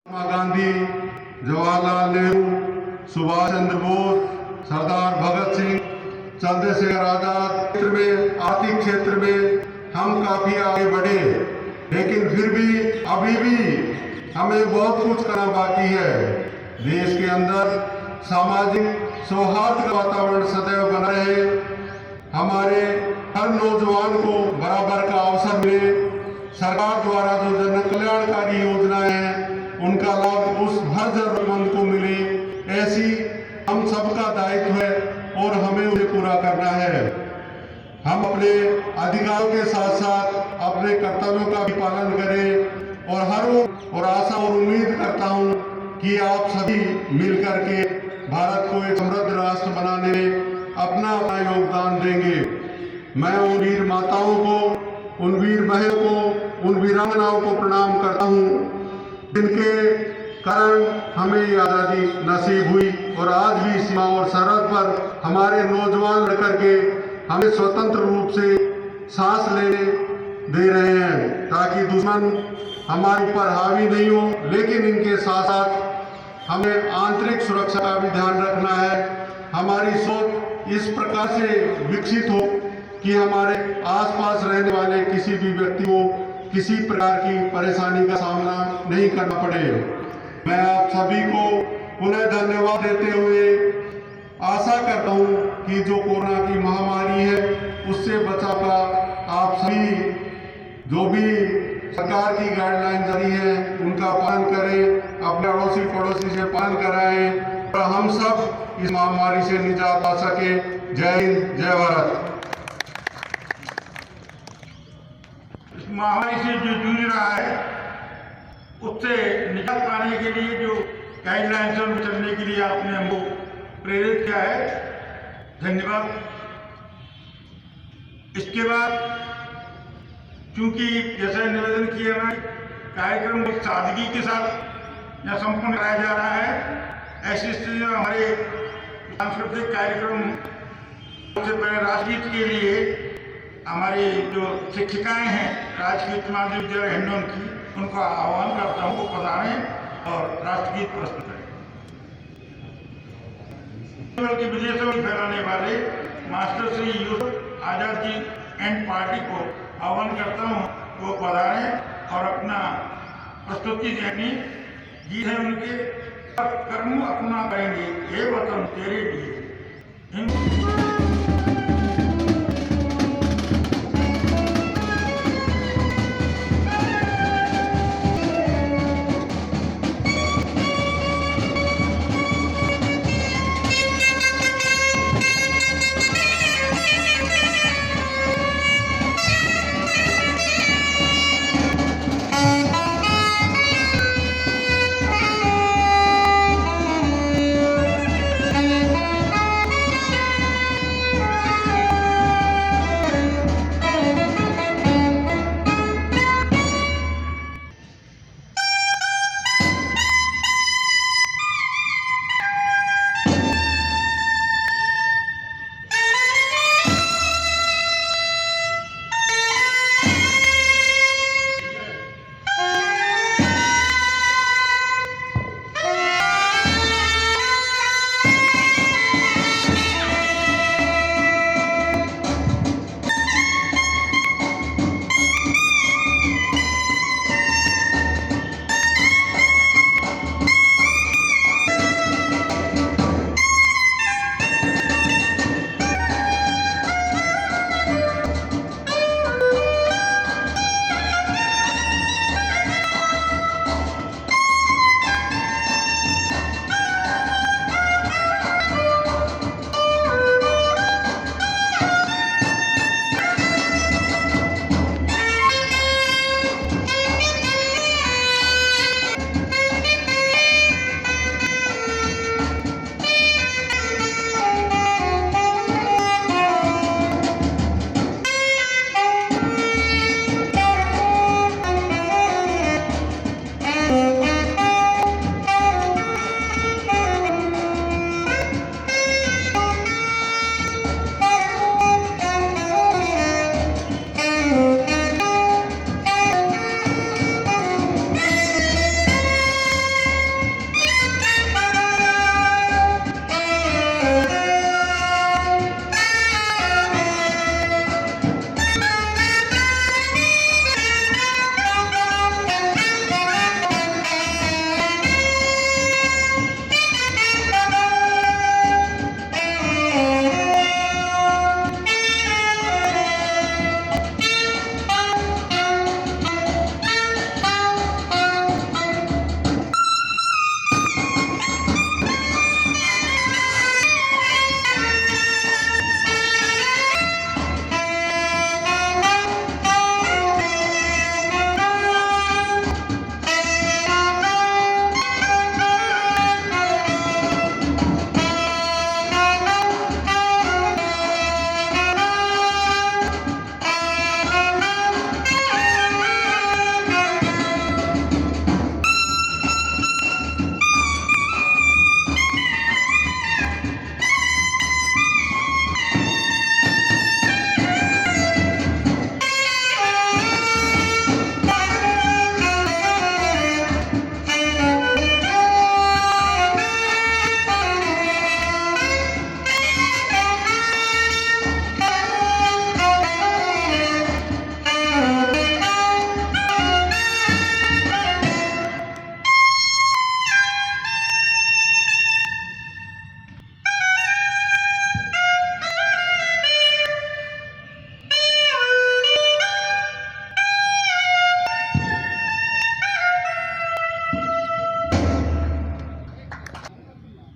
महात्मा गांधी, जवाहरलाल नेहरू, सुभाष चंद्र बोस, सरदार भगत सिंह, चंद्रशेखर आजाद क्षेत्र में, आर्थिक क्षेत्र में हम काफी आगे बढ़े, लेकिन फिर भी अभी भी हमें बहुत कुछ करना बाकी है। देश के अंदर सामाजिक सौहार्द का वातावरण सदैव बना रहे, हमारे हर नौजवान को बराबर का अवसर मिले, सरकार द्वारा जो जन कल्याणकारी योजनाएं हैं उनका लाभ उस हर जरूरतमंद को मिले, ऐसी हम सबका दायित्व है और हमें उसे पूरा करना है। हम अपने अधिकारों के साथ साथ अपने कर्तव्यों का भी पालन करें और आशा और उम्मीद करता हूं कि आप सभी मिलकर के भारत को एक समृद्ध राष्ट्र बनाने में अपना योगदान देंगे। मैं उन वीर माताओं को, उन वीर बहनों को, उन वीरांगनाओं को प्रणाम करता हूँ जिनके कारण हमें ये आज़ादी नसीब हुई और आज भी सीमा और सरहद पर हमारे नौजवान लड़ करके हमें स्वतंत्र रूप से सांस लेने दे रहे हैं, ताकि दुश्मन हमारे ऊपर हावी नहीं हो। लेकिन इनके साथ साथ हमें आंतरिक सुरक्षा का भी ध्यान रखना है। हमारी सोच इस प्रकार से विकसित हो कि हमारे आसपास रहने वाले किसी भी व्यक्ति को किसी प्रकार की परेशानी का सामना नहीं करना पड़े। मैं आप सभी को पुनः धन्यवाद देते हुए आशा करता हूँ कि जो कोरोना की महामारी है उससे बचाव का आप सभी जो भी सरकार की गाइडलाइन जारी है उनका पालन करें, अपने अड़ोसी पड़ोसी से पालन कराएं और हम सब इस महामारी से निजात पा सके। जय हिंद, जय भारत। इस महामारी से जो जूझ रहा है उससे निजात पाने के लिए जो गाइडलाइंस में चलने के लिए आपने हमको प्रेरित किया है, धन्यवाद। इसके बाद चूंकि जैसा निवेदन किया है, कार्यक्रम एक सादगी के साथ यहाँ संपन्न कराया जा रहा है। ऐसी स्थिति में हमारे सांस्कृतिक कार्यक्रम सबसे पहले राजगीत के लिए हमारी जो शिक्षिकाएं हैं राजकीय माध्यमिक विद्यालय हिंडौन की, उनका आह्वान करता हूँ वो पधारें और राष्ट्रगीत प्रस्तुत करें। बल्कि विदेशों में फैलाने वाले master Shri Yusuf Azad ji and party को आह्वान करता हूँ वो पधारें और अपना प्रस्तुति देनी गीत है उनके कर्म अपना करेंगे, हे वतन तेरे लिए।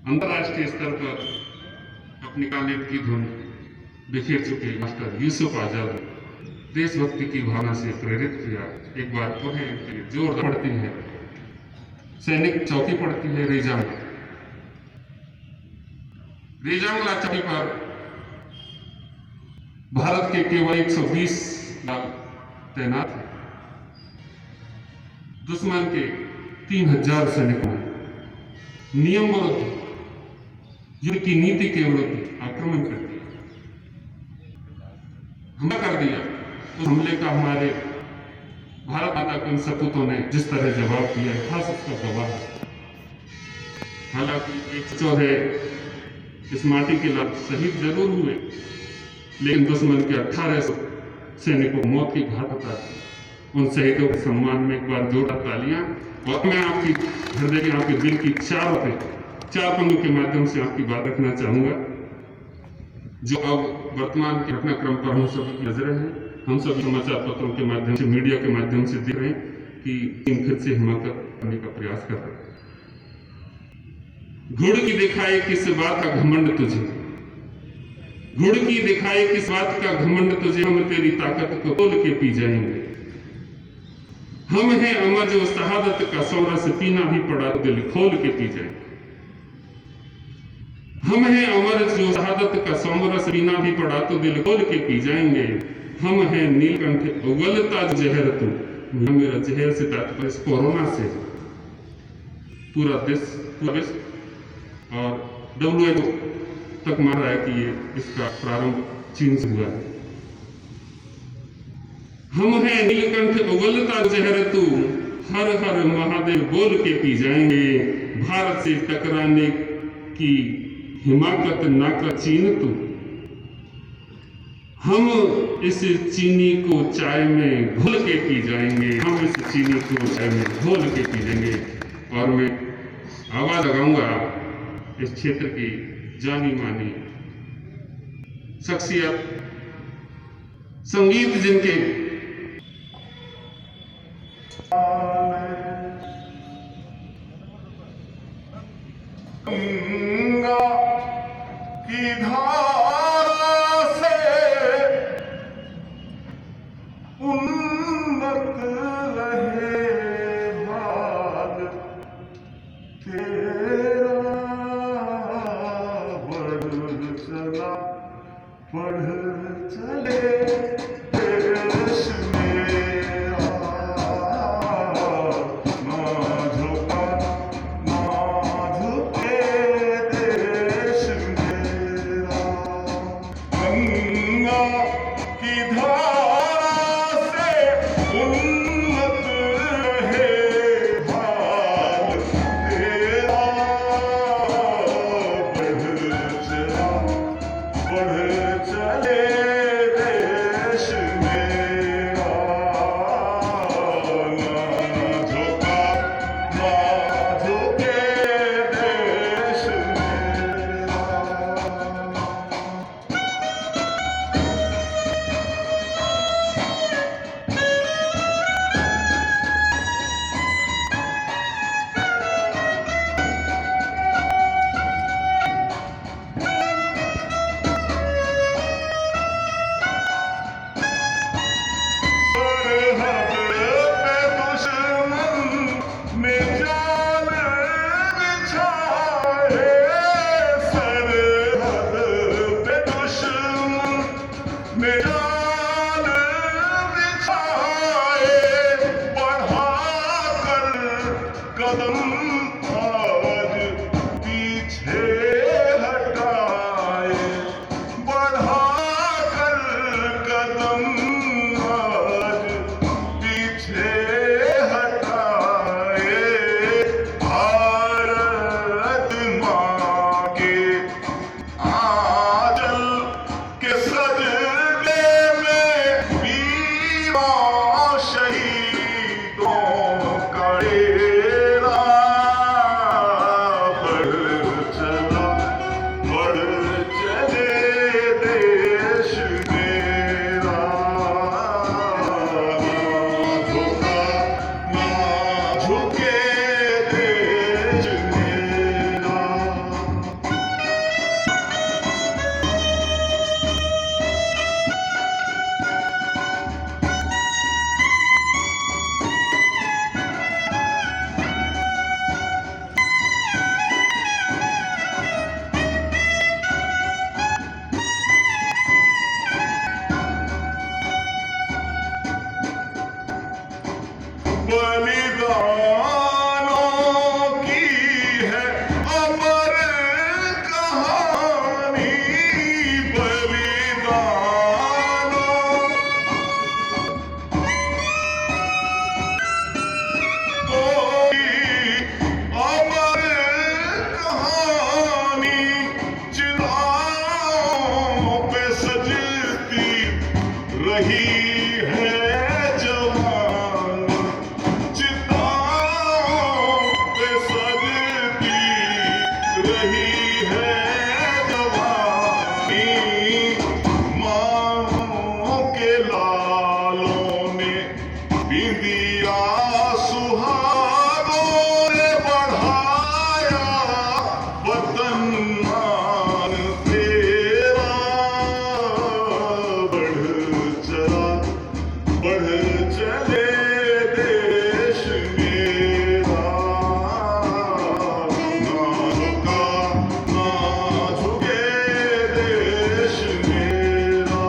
अंतर्राष्ट्रीय स्तर पर अपनी कालियत की धुन बिखेर चुके मास्टर यूसुफ आजाद देशभक्ति की भावना से प्रेरित किया। एक बार पुनः जोर पड़ती है, सैनिक चौकी पड़ती है रेजांग चौकी पर भारत के केवल 120 लाख तैनात हैं। दुश्मन के 3000 सैनिकों नियम विरुद्ध युद्ध की नीति के विरुद्ध आक्रमण कर दिया, हमला कर दिया। उस हमले का हमारे भारत माता के उन सपूतों ने जिस तरह जवाब दिया, खास उसका गवाह है। हालांकि 114 इस माटी के लाभ शहीद जरूर हुए, लेकिन दुश्मन के 1800 सैनिकों को मौत की घाट उतार दी। उन शहीदों के सम्मान में एक बार जोरदार तालियां। और मैं आपकी हृदय की, आपके दिल की चार पंक्तियों के माध्यम से आपकी बात रखना चाहूंगा, जो अब वर्तमान के घटनाक्रम पर हम सभी की नजरें हैं। हम सभी समाचार पत्रों के माध्यम से, मीडिया के माध्यम से देख रहे हैं कि चीन फिर से हिमाकत करने का प्रयास कर रहे हैं। घुड़ की दिखाए किस बात का घमंड तुझे, घुड़ की दिखाए किस बात का घमंड तुझे, हम तेरी ताकत को तोल के पी जाएंगे। हम हैं अमर जो शहादत का सौरस पीना भी पड़ा तो दिल खोल के पी जाएंगे। हम हैं अमर जो शहादत का सौरस पीना भी पड़ा तो दिल खोल के पी जाएंगे। हम हैं नीलकंठ उगलता जहर तू, मेरा जहर से तात्पर्य कोरोना से पूरा विश्व और WHO तक मान रहा है कि ये इसका प्रारंभ चीन से हुआ है। हम हैं नीलकंठ उगलता जहर तू, हर हर महादेव बोल के पी जाएंगे। भारत से टकराने की हिमाकत ना कर चीन तू, हम इस चीनी को चाय में घोल के पी जाएंगे। हम इस चीनी को चाय में घोल के पी जाएंगे। और मैं आवाज लगाऊंगा इस क्षेत्र की जानी मानी शख्सियत, संगीत जिनके गंगा की धारा से उन्नत रहे भाग तेरा, बढ़ चले देश मेरा, ना झुका ना झुके देश मेरा। यही है जवानी, माओ के लालों ने बिंदिया सुहागों ने बढ़ाया वतन मान तेरा, बढ़ चला बढ़ चले देश मेरा, ना रुका ना झुके देश मेरा।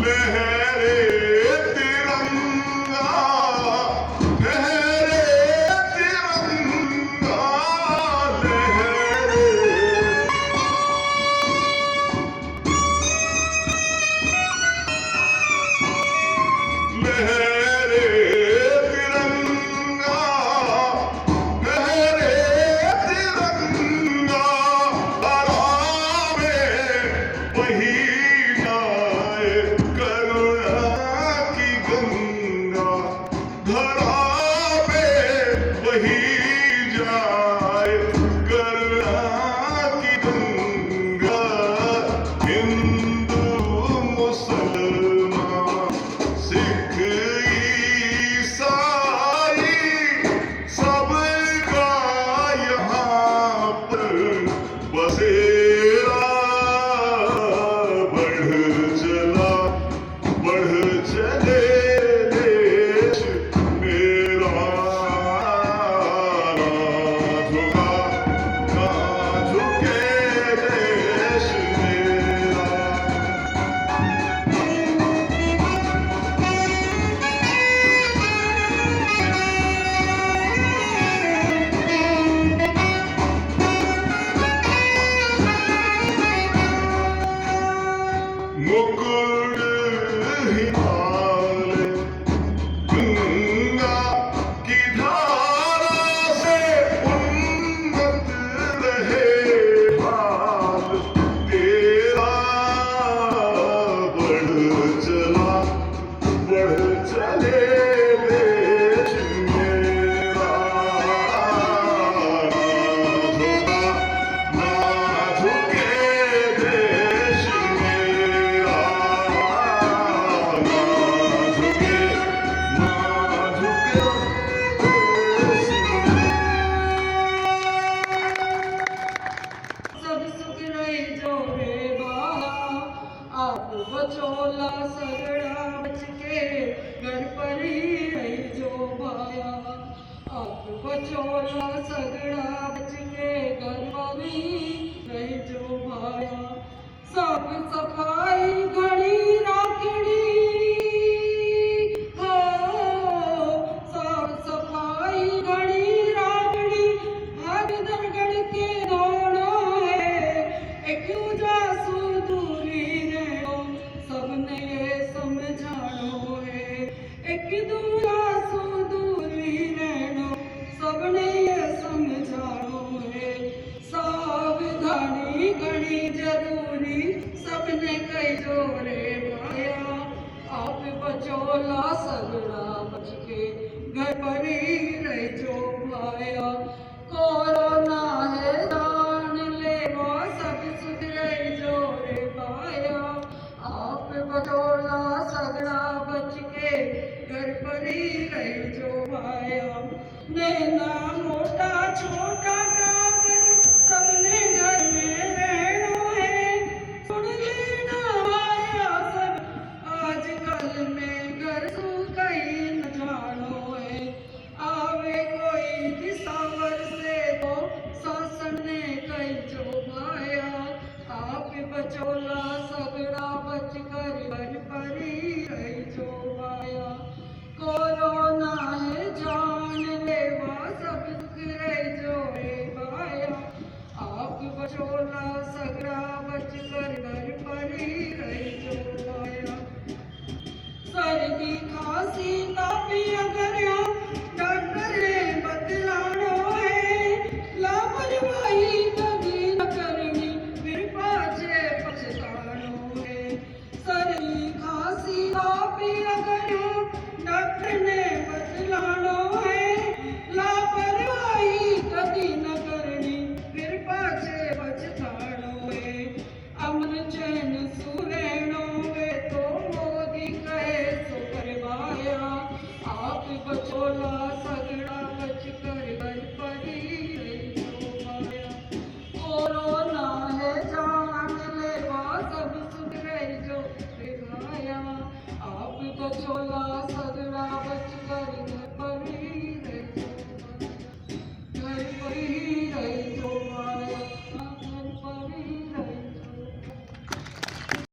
लहरे तिरंगा, लहरे तिरंगा, लहरे लहरे तिरंगा, लहरे तिरंगा, धारा में बही जाए करुणा की गंगा, धरा में बही जाए करुणा की गंगा, हिंदू मुसलमान सिख ईसाई सबका यहाँ पर बसेरा, बढ़ चला बढ़ चले देश मेरा, ना झुका ना झुके देश मेरा। मुकुट हिमालय गंगा की धारा से उन्नत रहे हाल तेरा, बढ़ चला बढ़ चले देश मेरा, ना झुके देश मेरा, ना झुके देश सब सुख रही जो रे बाला, आप बचोला सगड़ा बच के घर पर ही रही जो भाया, आप बचोला सगड़ा बच के घर पर ही रही जो भाया, साफ सफाई घड़ी राखड़ी हो, साफ सफाई घड़ी राखड़ी भाग दरगढ़ के दौड़ो है, एक जासू दूरी रहो सबने ये समझानो है, एक जासू दूरी रहो सबने ये समझानो है, सावधानी घड़ी जरूरी सबने कई जोरे भाया, आप बचोला सगड़ा बच के घर पर ही रह जो भाया, कोरोना है जान ले वो सब सुख रही जोरे भाया, आप बचोला सगड़ा बच के घर पर ही रह जो भाया, नैना मोटा छोटा टाबर सबने घर में रहना है, सुन लेना भाया सब आजकल में घर सू कहीं न जानो है, आवे कोई दिसावर से तो शासन ने कई जो भाया, आप बचोला सगड़ा बच कर घर पर ही रह जो भाया, कोरोना सर्दी खांसी तापी अगर डॉक्टर ने बतलानो है लापरवाही कभी न करनी फिर पाछे पछतानो है सर्दी खांसी तापी अगर डॉक्टर ने बतलानो है लापरवाही कभी न करनी फिर पाछे पछतानो है अमन चैन सुरैनो वे तो मोदी कहे सो करवाया आप बचोला सगड़ा बच कर घर पर ही रहो पाया कोरोना है जान लेवा सब सुख रह जो निभाया आप बचोला